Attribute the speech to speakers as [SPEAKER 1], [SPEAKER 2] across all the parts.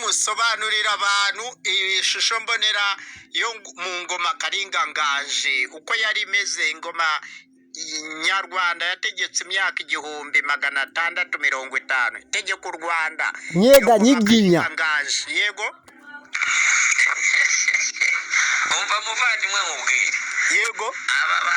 [SPEAKER 1] musobanurira abantu ishusho mbonera yo mu ngoma Karinga Nganji uko yari imeze. Ingoma nyarwanda yategetse imyaka 1650 itegeko u Rwanda
[SPEAKER 2] Nyega Nyiginya.
[SPEAKER 1] Yego
[SPEAKER 3] umva muvandimwe nkubwire
[SPEAKER 1] yego
[SPEAKER 3] ababa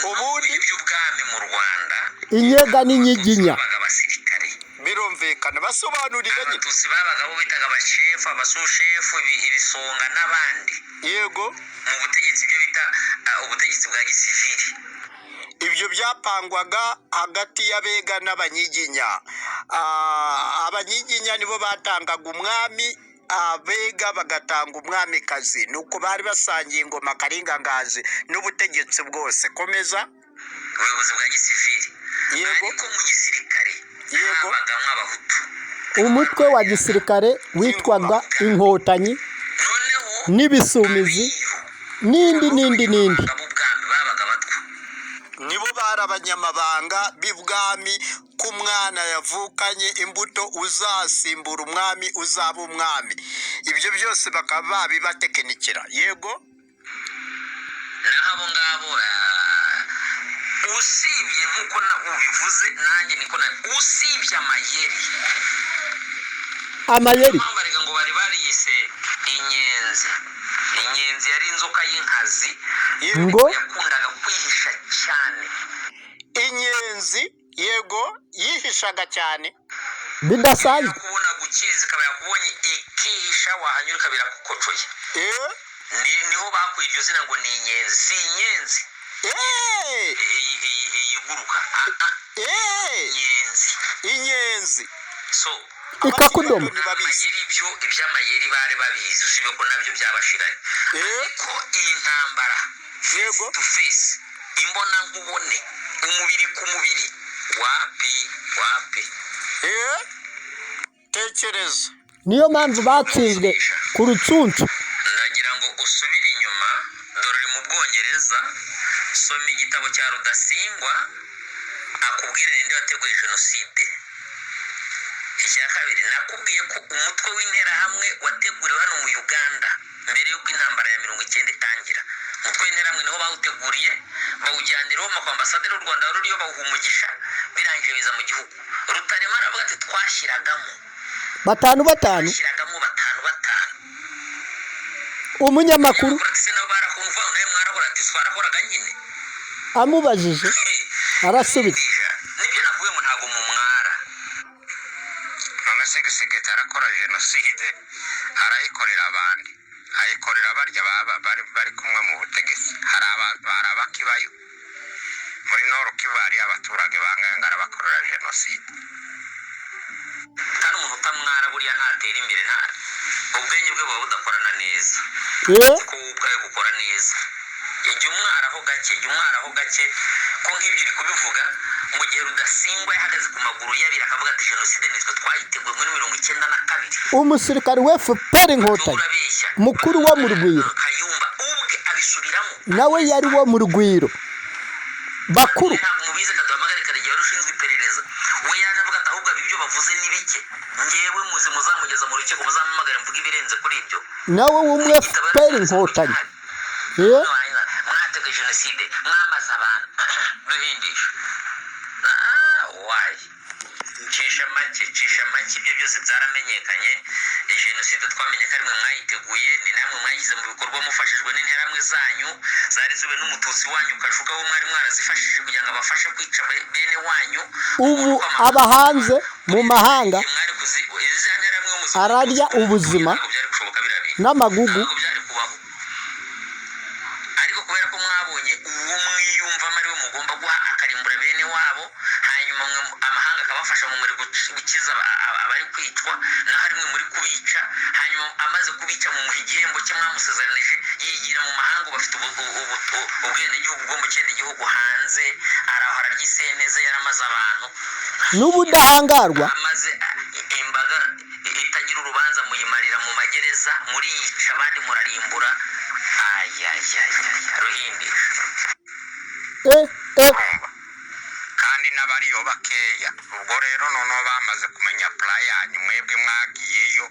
[SPEAKER 3] ubundi iby'ubwami mu Rwanda
[SPEAKER 2] Inyega n'Inyiginya
[SPEAKER 3] abasirikare
[SPEAKER 1] birumvikana basobanurire nyine.
[SPEAKER 3] Abatutsi babagaho bitaga abashefu abasushefu ibisonga n'abandi
[SPEAKER 1] Yego
[SPEAKER 3] mu butegetsi byo bita ubutegetsi bwa gisivili.
[SPEAKER 1] ibyo byapangwaga hagati y'Abega n'Abanyiginya. Abanyiginya nibo batangaga umwami, Abega bagatanga umwamikazi. Nuko bari basangiye ingoma Karinga Nganji n'ubutegetsi bwose. Komeza.
[SPEAKER 3] Ubuyobozi bwa gisivili.
[SPEAKER 1] Yego
[SPEAKER 3] Ariko mu gisirikare
[SPEAKER 1] Yego
[SPEAKER 3] habagamo abahutu.
[SPEAKER 2] umutwe wa gisirikare witwaga Inkotanyi
[SPEAKER 3] Noneho
[SPEAKER 2] n'Ibisumizi n'indi
[SPEAKER 1] nibo bari abanyamabanga b'ibwami k'umwana yavukanye imbuto uzasimbura umwami uzaba umwami. Ibyo byose bakaba babibatekenikira. Yego
[SPEAKER 3] naho abo ngabo usibye nk'uko ubivuze nanjye niko usibye amayeri bambarega ngo bari bariyise inyenzi. Inyenzi yari inzoka y'inkazi
[SPEAKER 2] ngo
[SPEAKER 3] yakundaga kwihisha cyane.
[SPEAKER 1] inyenzi yego yihishaga cyane
[SPEAKER 2] bidasanzwe.
[SPEAKER 3] kubona gukiza ikaba yakubonye ikihisha wahanyura ikabira kukocoye. Niho bakuye iryo zina ngo ni inyenzi. Si inyenzi iguruka
[SPEAKER 1] inyenzi
[SPEAKER 3] so
[SPEAKER 2] ikakudoma.
[SPEAKER 3] amayeri iby'amayeri bari babizi usibye ko nabyo byabashiranye. Ko iyi ntambara
[SPEAKER 1] Yego
[SPEAKER 3] to face imbona nkubone umubiri ku mubiri wapi
[SPEAKER 1] tekereza.
[SPEAKER 2] Niyo mpamvu batsinzwe ku Rucunshu.
[SPEAKER 3] Ndagira ngo usubire inyuma dore uri mu Bwongereza soma igitabo cya Rudasingwa akubwira ninde wateguye jenoside. Icya kabiri nakubwiye ko umutwe w'interahamwe wateguriwe hano mu Uganda mbere y'uko intambara ya 90 itangira. Umutwe w'interahamwe niho bawuteguriye bawujyaniraho mu ambasaderi w'u Rwanda ruriyo bawumugisha birangije biza mu gihugu. Rutarema aravuga ati twashiragamo
[SPEAKER 2] batanu. Umunyamakuru amubajije arasubiza
[SPEAKER 3] nibyo navuye mu ntago mu mwara. None se gisegeta arakora jenoside arayikorera abandi ayikorera barya bari kumwe mu butegetsi. Hari abakibayo muri Nord Kivu abaturage bangangara bakorera jenoside. Kandi umuntu utamwara buriya ntatera imbere ntara ubwenge bwe buba budakorana neza ko ubwawe gukora neza. Jya umwaraho gake ko nk'ibyo uri kubivuga mu gihe Rudasingwa yahagaze ku maguru yabiri akavuga ati jenoside nitwe twayiteguye muri 92.
[SPEAKER 2] umusirikare wa FPR Inkotanyi mukuru wo mu Rugwiro
[SPEAKER 3] Kayumba ubwe abisubiramo
[SPEAKER 2] nawe yari wo mu Rugwiro bakuru.
[SPEAKER 3] Mubize kaduhamagare karege warushinzwe iperereza we yaje avuga ati ahubwo ibyo bavuze ni bike ngewe muzi muzamugeza mu rukiko muzamamagara mvuga ibirenze kuri ibyo.
[SPEAKER 2] Nawe w'umwe FPR Inkotanyi
[SPEAKER 3] mwateguye jenoside mwamaze abantu ruhindisha wayi cisha make ibyo byose byaramenyekanye. Jenoside twamenye ko ari mwe mwayiteguye ni namwe mwayishyize mu bikorwa mufashijwe n'interahamwe zanyu zari zube n'umututsi wanyu kashuka wo mwari mwarazifashije kugira ngo abafashe kwica bene wanyu.
[SPEAKER 2] Ubu abahanze mu mahanga ararya ubuzima n'amagugu.
[SPEAKER 3] Ariko kubera ko mwabonye uwo mwiyumvamo ari we mugomba guha akarimbura bene wabo hanyuma amahanga akabafasha mu muri gukiza abari kwicwa naho ari mwe muri kubica hanyuma amaze kubica mu igihembo cye mwamusezeranije yigira mu mahanga bafite ubwenegihugu bwo mu kindi gihugu hanze arahora ry'isenteze yaramaze abantu
[SPEAKER 2] n'ubudahangarwa
[SPEAKER 3] maze imbaga itagira urubanza muyimarira mu magereza muriyica abandi murarimbura. Ruhindisha kandi n'abariyo bakeya. Ubwo rero noneho bamaze kumenya plan yanyu mwebwe mwagiyeyo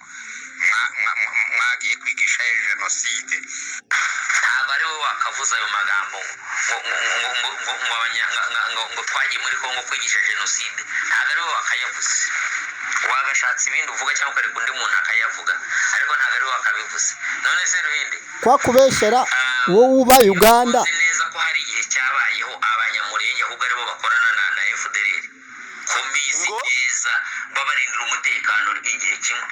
[SPEAKER 3] mwagiye kwigisha jenoside ntabwo ari wowe wakavuze ayo magambo ngo twagiye muri Kongo kwigisha jenoside ntabwo ari wowe wakayavuze wagashatse ibindi uvuga cyangwa ukareka undi muntu akayavuga ariko ntabwo ari wowe wakabivuze none se Ruhindi
[SPEAKER 2] kwa kubeshera wowe uba Uganda
[SPEAKER 3] uzi neza ko hari igihe cyabayeho abanyamurenge ahubwo aribo bakorana na FDLR kombizi neza babarindira umutekano igihe kimwe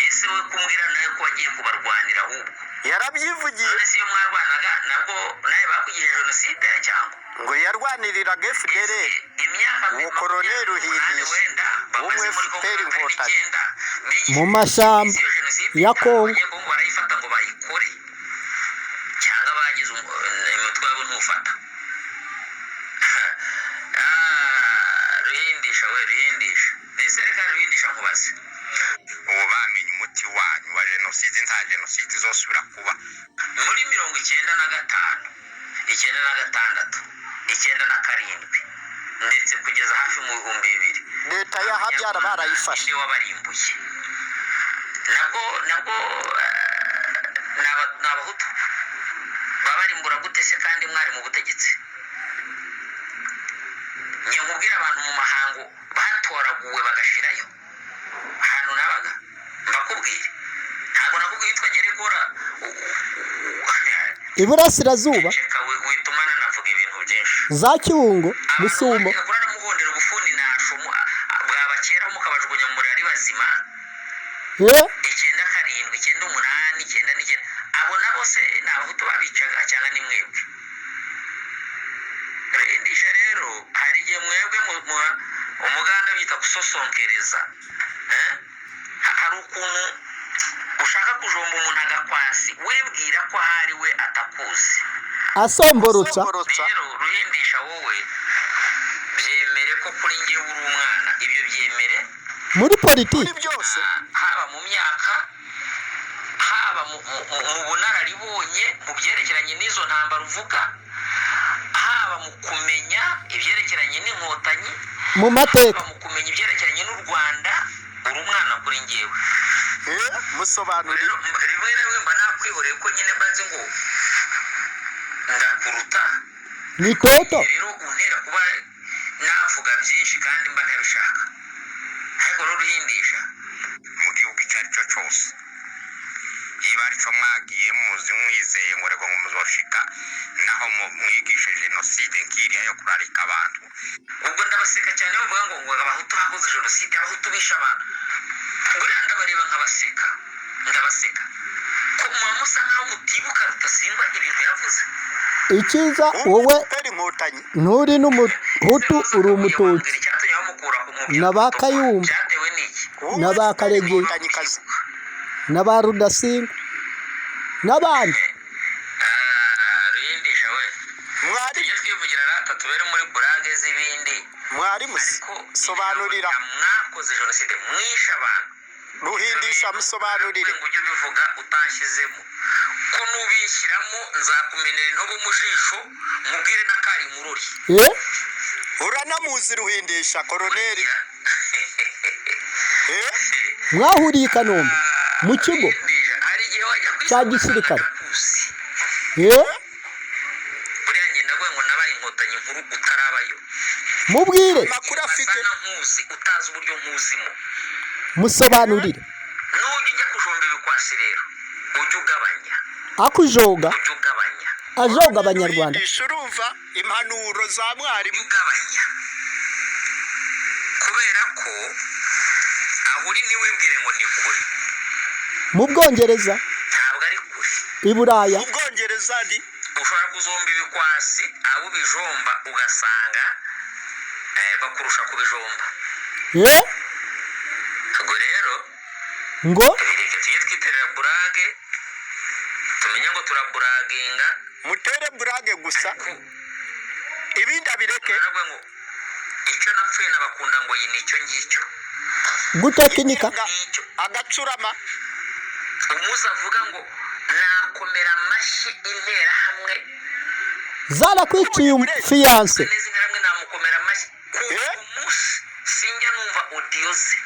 [SPEAKER 3] ese we kumbwira nawe ko wagiye kubarwanira ahubwo
[SPEAKER 1] yarabyivugiye
[SPEAKER 3] none se iyo mwarwanaga nabwo nawe bakugirije jenoside cyangwa
[SPEAKER 1] ngo yarwaniriraga FDLR
[SPEAKER 3] imyaka
[SPEAKER 1] Koroneli Ruhindisha umwe FPR Inkotanyi
[SPEAKER 2] mu mashyamba ya Kongo
[SPEAKER 3] barayifata ngo bayikore cyangwa bagize imitwe yabo ntufata Ruhindisha we Ruhindisha ese reka Ruhindisha nkubaze ubu bamenye umuti wanyu wa jenoside nta jenoside izosubira kuba muri 95 96 97 ndetse kugeza hafi mu 2000
[SPEAKER 1] leta ya Habyara barayifashe
[SPEAKER 3] ni wabarimbuye nabwo n'abahutu babarimbura gute se kandi mwari mu butegetsi nkubwira abantu mu mahango batoraguwe bagashirayo ahantu nabaga mbakubwire ntabwo nakubwiye yitwa Geregora
[SPEAKER 2] Iburasirazuba
[SPEAKER 3] witumana navuga ibintu byinshi
[SPEAKER 2] za Kibungo Busumo
[SPEAKER 3] muhondera ubufuni nasho bwabakera mukabajugunya muri ari bazima
[SPEAKER 2] 9
[SPEAKER 3] 7 9 8 9 abo nabo se n'abahutu babicaga cyangwa ni mwebwe Ruhindisha rero hari igihe mwebwe umuganda bita gusosonkereza hari ukuntu ushaka kujomba umuntu agakwasi wibwira ko hari we atakuzi
[SPEAKER 2] asomborutsa
[SPEAKER 3] rero Ruhindisha wowe byemere ko kuri nge uri umwana ibyo byemere
[SPEAKER 2] muri politiki
[SPEAKER 1] byose
[SPEAKER 3] haba mu myaka haba mu bunararibonye mu byerekeranye n'izo ntambara uvuga haba mu kumenya ibyerekeranye n'inkotanyi
[SPEAKER 2] mu mateka
[SPEAKER 3] mu kumenya ibyerekeranye n'u Rwanda uri umwana kuri ngewe
[SPEAKER 1] musobanurira
[SPEAKER 3] rimwe na rimwe mba nakwihoreye ko nyine mbaze ngo ndakuruta
[SPEAKER 2] ni toto
[SPEAKER 3] rero untera kuba navuga byinshi kandi mba ntabishaka ariko rero Ruhindisha mu gihugu icyo ari cyo cyose niba ari cyo mwagiye muzi mwizeye ngo rego muzoshika naho mwigishe jenoside nkiriya yo kurarika abantu ubwo ndabaseka cyane bavuga ngo abahutu bakoze jenoside abahutu bisha abantu buriya ndabareba nk'abaseka ndabaseka ko musa nkaho mutibuka Rudasingwa ibintu yavuze
[SPEAKER 2] ikiza wowe nturi n'umuhutu uri umututsi n'abakayumba n'abakaregeye n'aba Rudasingwa n'abandi
[SPEAKER 3] Ruhindisha we mwari iyo twivugira rata tubere muri burage z'ibindi
[SPEAKER 1] mwari sobanurira
[SPEAKER 3] mwakoze jenoside mwisha abantu
[SPEAKER 1] Ruhindisha musobanurire
[SPEAKER 3] ngo ujye ubivuga utashyizemo ko nubishyiramo nzakumenera intobo mu jisho mubwire n'akari mururi
[SPEAKER 1] uranamuzi Ruhindisha Koroneli
[SPEAKER 2] mwahuriye i Kanombe mu kigo cya gisirikare
[SPEAKER 3] buriya ngenda ngo nabaye inkotanyi nkuru utarabayo
[SPEAKER 2] mubwire
[SPEAKER 1] makuru afite
[SPEAKER 3] nkuzi utazi uburyo nkuzimo
[SPEAKER 2] musobanurire
[SPEAKER 3] nujya ujya kujomba ibikwasi rero ujye ugabanya
[SPEAKER 2] akujoga
[SPEAKER 3] ujye ugabanya
[SPEAKER 2] ajoga abanyarwanda
[SPEAKER 1] urumva impanuro za mwarimu
[SPEAKER 3] ugabanya kubera ko aho uri ntiwibwire ngo ni kure
[SPEAKER 2] mu Bwongereza
[SPEAKER 3] ntabwo ari kure
[SPEAKER 2] i Buraya
[SPEAKER 1] mu Bwongereza ni
[SPEAKER 3] ushobora kuzomba ibikwasi abo bijomba ugasanga bakurusha kubijomba ubwo rero
[SPEAKER 2] ngo
[SPEAKER 3] bireke tujye twiterera burage tumenye ngo turaburaginga
[SPEAKER 1] mutere burage gusa ibindi abireke
[SPEAKER 3] ngo icyo napfuye nabakunda ngo iyi nicyo ngicyo
[SPEAKER 2] gutekinika
[SPEAKER 1] agacurama
[SPEAKER 3] umunsi avuga ngo nakomera amashyi intera hamwe
[SPEAKER 2] zarakwiciye fiyanse
[SPEAKER 3] neza intera hamwe namukomera amashyi ku munsi sinjya numva audio ze